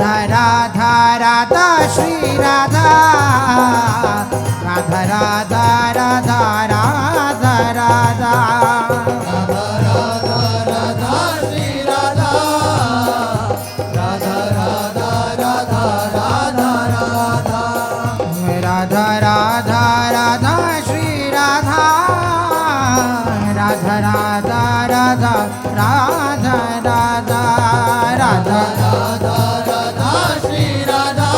Radha Radha Shri Radha Radha Radha Radha Radha Radha Radha Radha Shri Radha Radha Radha Radha Radha Radha Radha Radha Shri Radha Radha Radha Radha Radha Radha Radha Radha Radha Shri Radha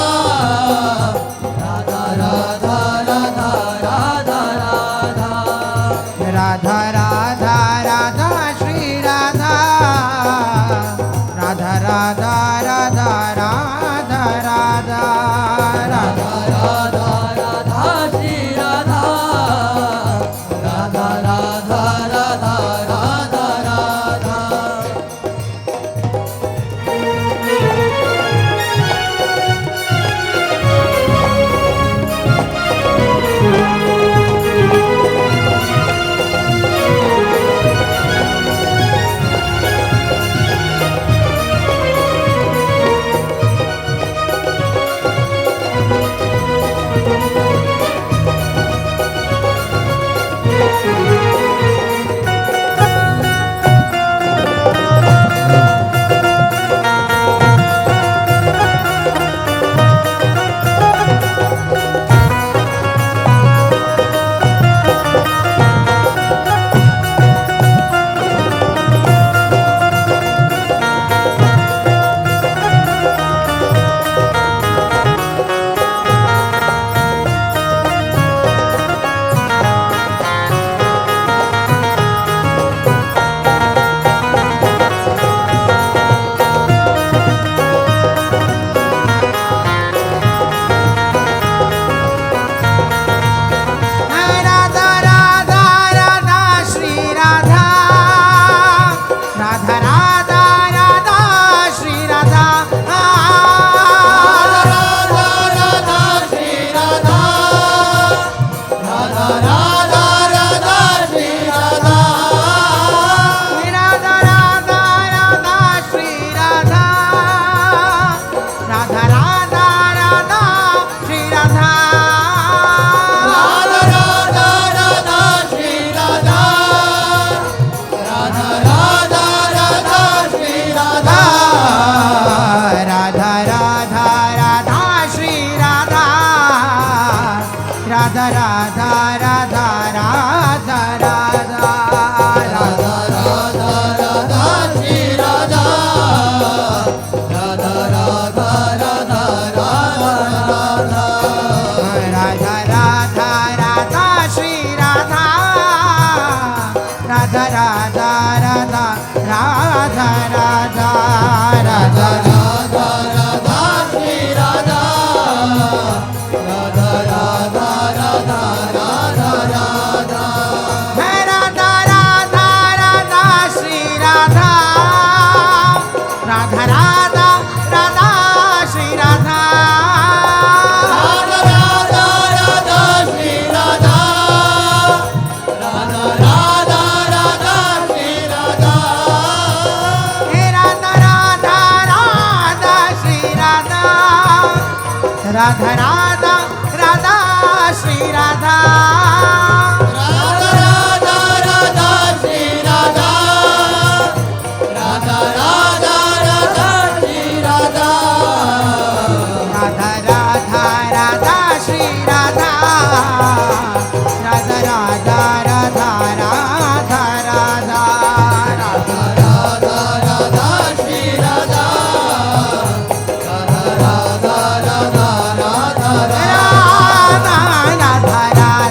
Radha Radha Radha Radha Radha Radha Radha Shri Radha Radha Radha Radha Radha Radha Radha Radha Radha Shri Radha Radha Radha Radha Radha Radha Radha Radha Radha Shri Radha Radha Radha Radha Shri Radha Radha Radha Shri Radha Radha Radha Radha Shri Radha Radha Radha Radha Shri Radha Radha Radha Radha Shri Radha Radha Radha Radha Shri Radha Radha Radha Radha Shri Radha Radha Radha Radha Shri Radha Radha Radha Radha Radha Radha Radha Radha Radha Shri Radha Radha Radha Radha Radha Radha Radha Radha Shri Radha Radha Radha Radha Radha Radha Radha Radha Radha Shri Radha Radha Radha Radha Radha Radha Radha Radha Radha Shri Radha Radha Radha Radha Shri Radha Radha Radha Radha Shri Radha Radha Radha Radha Shri Radha Radha Radha Radha Shri Radha Radha Radha Radha Shri Radha Radha Radha Radha Shri Radha Radha Radha Radha Shri Radha Radha Radha Radha Shri Radha Radha Radha Radha Radha Radha Radha Radha Radha Shri Radha Radha Radha Radha Radha Radha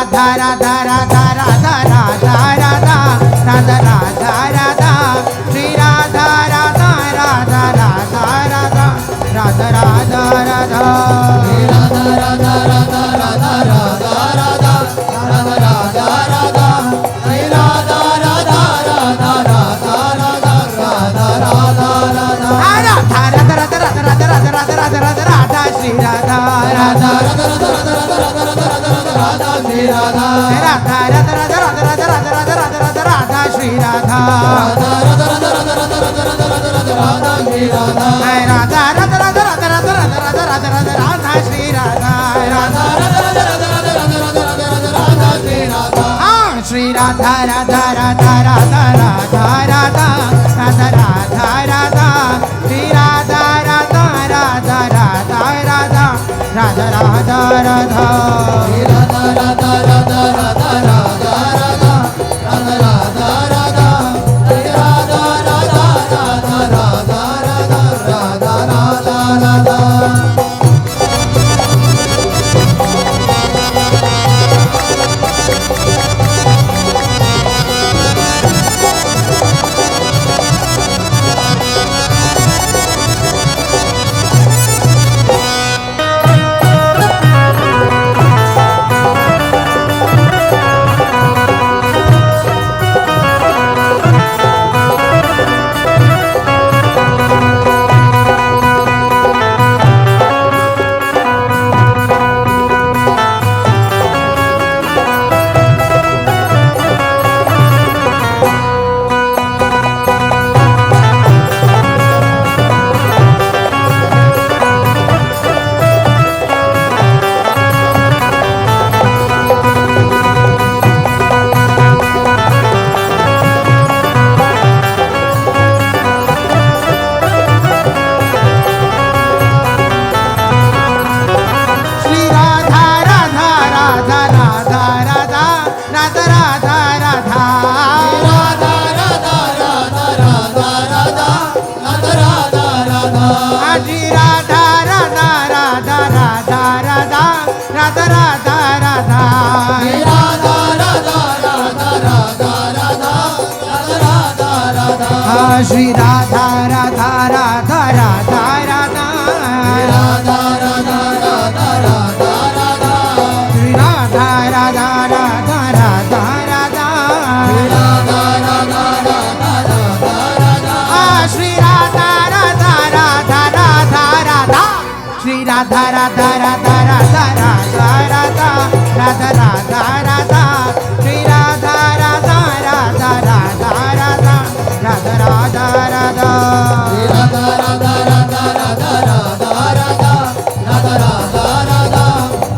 Radha Radha Radha Radha Radha Radha Radha Radha Radha Shri Radha Radha Radha Radha Radha Radha Radha Radha Shri Radha Radha Radha Radha Radha Radha Radha Radha Radha Shri Radha Radha Radha Radha Radha Radha Radha Radha Radha Radha Radha Radha Radha Radha Radha Radha Radha Shri Radha Radha Radha Radha Radha Radha Radha Radha Radha Shri Radha Radha Radha Radha Radha Radha Radha Radha Radha Radha Radha Shri Radha Radha Radha Radha Radha Radha Radha Radha Radha Radha Shri Radha Radha Radha Radha Radha Radha Radha Radha Radha Radha Radha Shri Radha Radha Radha Radha Radha Radha Radha Radha Radha Radha Shri Radha Shri Radha Radha Radha Radha Radha Radha Radha Radha Radha Shri Radha Radha Radha Radha Radha Radha Radha Radha Shri Radha Radha Radha Radha Radha Radha Radha Radha Radha Shri Radha Radha Radha Radha Radha Radha Radha Radha Shri Radha Radha Radha Radha Radha Radha Radha Radha Radha Radha Shri Radha Radha Radha Radha Radha Shri Radha Radha Radha Radha Radha Shri Radha Radha Radha Radha Radha Shri Radha Radha Radha Radha Radha Radha Radha Radha Radha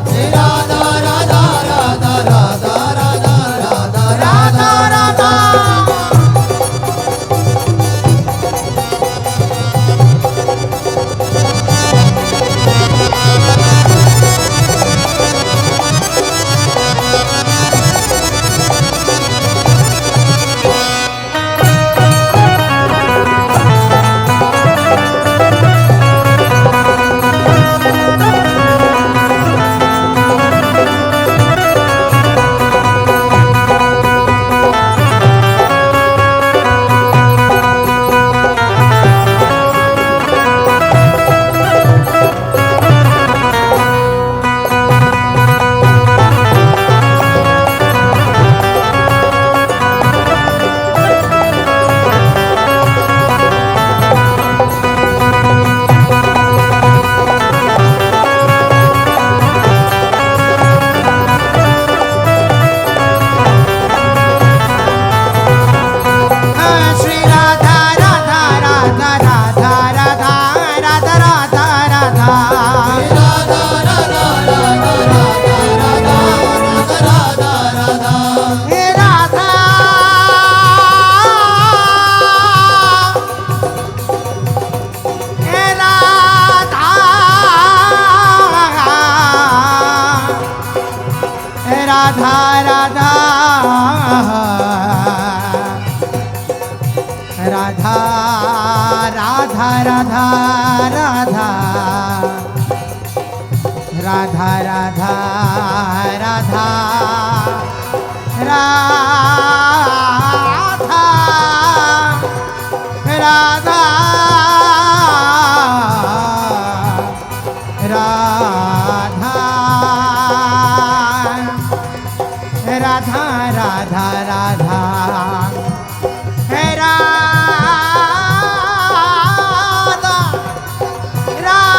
Shri Radha Radha Radha Radha Radha Radha Radha Radha Shri Radha Radha Radha Radha Radha Radha Radha Radha Radha Shri Radha Radha Radha Radha Radha Radha Radha Radha Radha Radha Radha Radha Radha Radha Radha Radha Radha Radha Radha Radha Radha Radha Radha हे Radha Radha Radha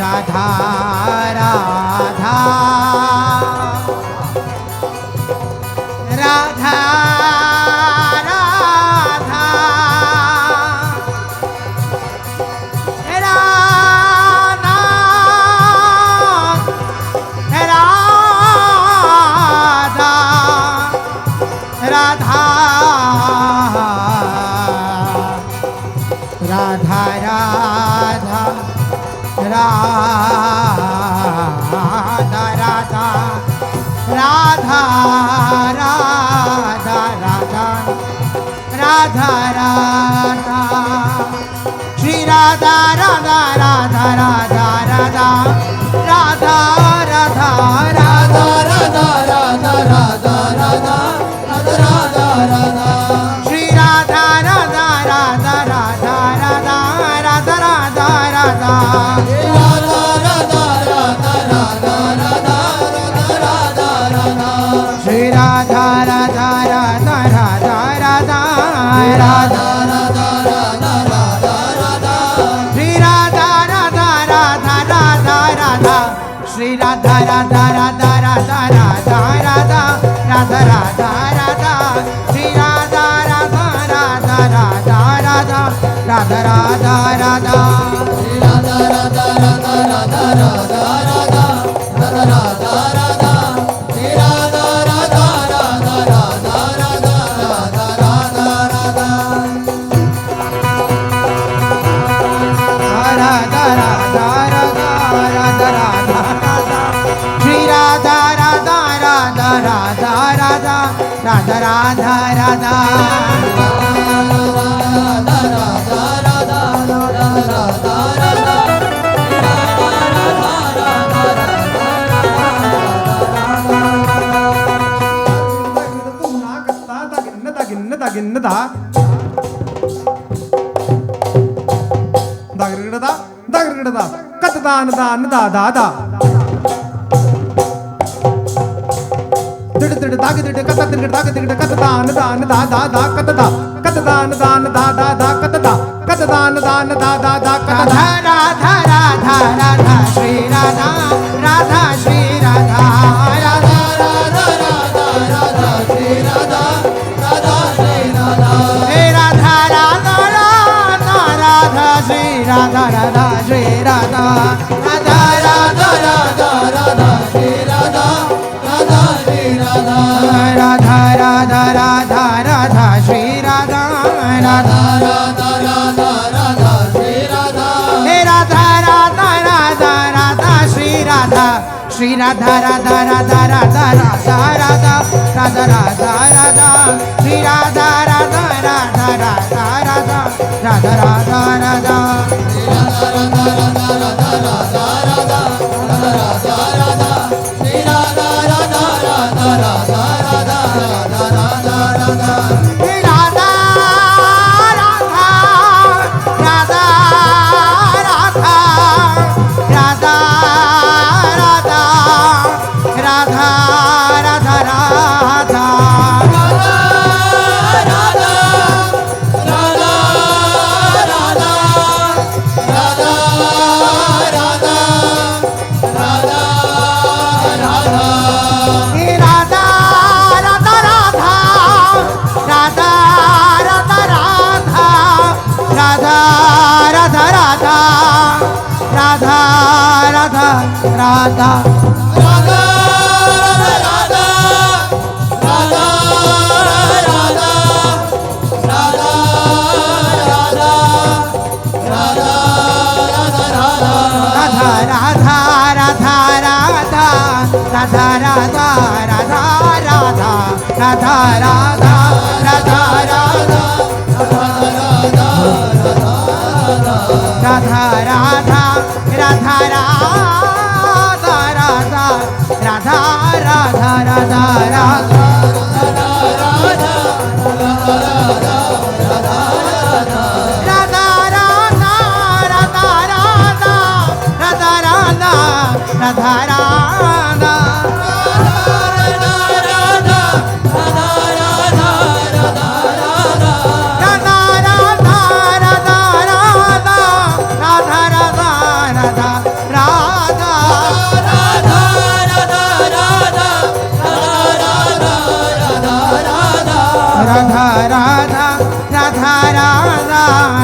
Radha Radha Radha Radha Radha Radha Radha Radha Radha Radha Radha Shri Radha Radha Radha Radha Radha Radha Radha Radha Radha Radha Radha Radha Radha Radha Shri Radha Radha Radha Radha Radha Radha Radha Radha Shri Radha Radha Radha Radha Radha Radha Shri Radha Radha Radha Radha Radha Shri Radha Radha Radha Radha Radha Radha Radha Radha Radha Shri Radha Radha Radha Radha Radha Radha Radha Radha Radha Radha Radha Shri Radha Radha Shri Radha Radha हे Radha Radha Radha Radha Shri Radha Radha Shri Radha Radha Radha Radha Radha Shri Radha Radha Shri Radha Radha Radha Radha Radha Shri Radha Radha Radha Radha Radha Shri Radha हे Radha Radha Radha Radha Shri Radha Shri Radha Radha Radha Radha Radha Radha Radha Radha Radha Shri Radha Radha Radha Radha Radha Radha Radha Radha Radha Radha